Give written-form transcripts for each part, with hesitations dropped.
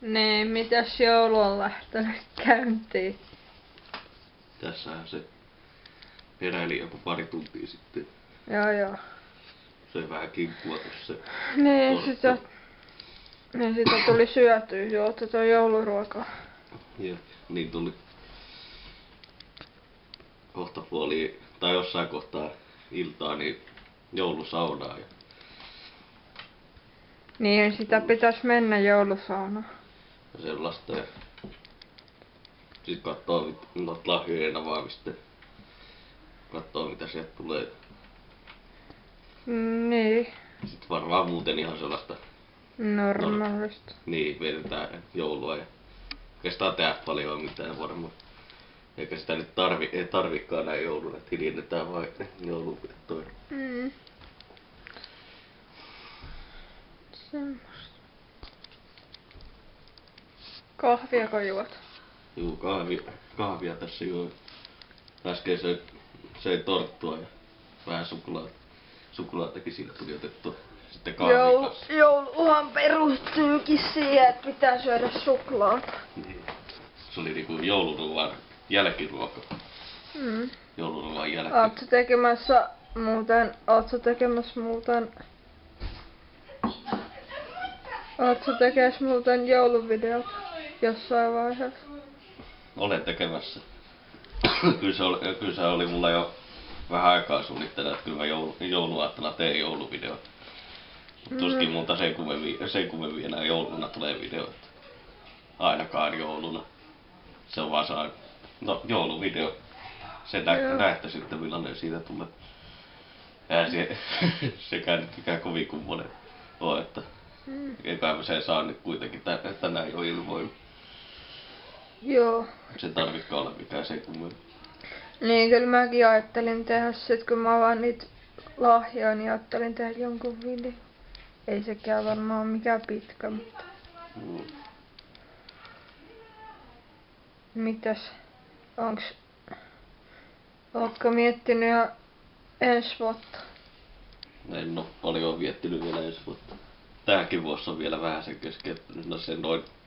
Niin, mitäs joulu on lähtenyt käyntiin? Tässähän se heräili joku pari tuntia sitten. Joo. Söi vähän kinkkua tossa. Niin, sitä tuli syötyä jo tätä jouluruokaa. Ja niin tuli kohta puoli, tai jossain kohtaa iltaa, niin joulusaunaa. Ja Niin, sitä pitäis mennä joulusaunaan. sellaista. Ja sit kattoo noita lahjojen avaamista. Kattoo mitä sieltä tulee. Niin. Sitten varmaan muuten ihan sellaista. Normaalista. Niin, vietetään joulua ja oikeastaan tehdä paljon mitään varmaan. Eikä sitä nyt ei tarvikaan näin jouluna, että hiljennetään vain joulunviettoon. Semmosta. Kahviako juot? Juu, kahvia tässä juo. Äsken söin torttua ja vähän suklaatakin siitä tuli otettua. Sitten kahvin kanssa. Jouluhan perustuukin siihen, että pitää syödä suklaata. Niin. Se oli niinku jouluruuan jälkiruoka. Jouluruuan jälkeen. Ootko tekemässä muuten jouluvideot jossain vaiheessa? Olen tekemässä. Kyllä se oli mulla jo vähän aikaa suunnitteilla, että kyllä mä jouluaattona teen jouluvideot. Tuskin multa sen kummemmin enää jouluna tulee videoita. Ainakaan jouluna. Se on vaan jouluvideo. Se näette sitten millainen siitä tulee. Sekään nyt mikään kovin kummonen oo, että eikä mä sen saa nyt kuitenkin tänään jo ilmoilla. Joo. Se tarvitkaa olla mikään sen kummemmin. Niin, kyllä mäkin ajattelin tehdä sit, kun mä avaan niitä lahjoja, niin ajattelin tehdä jonkun video. Ei sekään varmaan ole mikään pitkä, mutta... Mitäs? Ootko miettinyt jo ensi vuotta? En oo paljon viettinyt vielä ensi vuotta. Tämäkin vuosi on vielä vähän sen keskeyttänyt. No se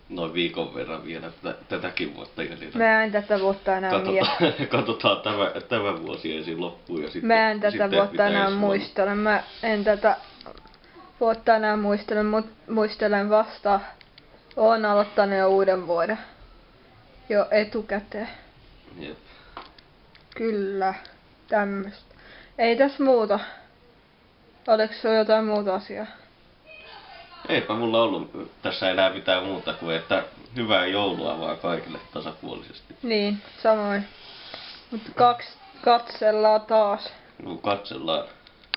noin viikon verran vielä tätäkin vuotta. Ja mä en tätä vuotta enää miettiä. Katsotaan tämä vuosi ensin loppuun ja sitten... Mä en tätä vuotta enää muistele. Mä en tätä vuotta enää muistelen vasta. Oon aloittanut jo uuden vuoden. Jo etukäteen. Jep. Kyllä. Tämmöstä. Ei tässä muuta. Oliko sulla jotain muuta asiaa? Eipä mulla ollut tässä enää mitään muuta kuin että hyvää joulua vaan kaikille tasapuolisesti. Niin, samoin. Mutta katsellaan taas. Katsellaan.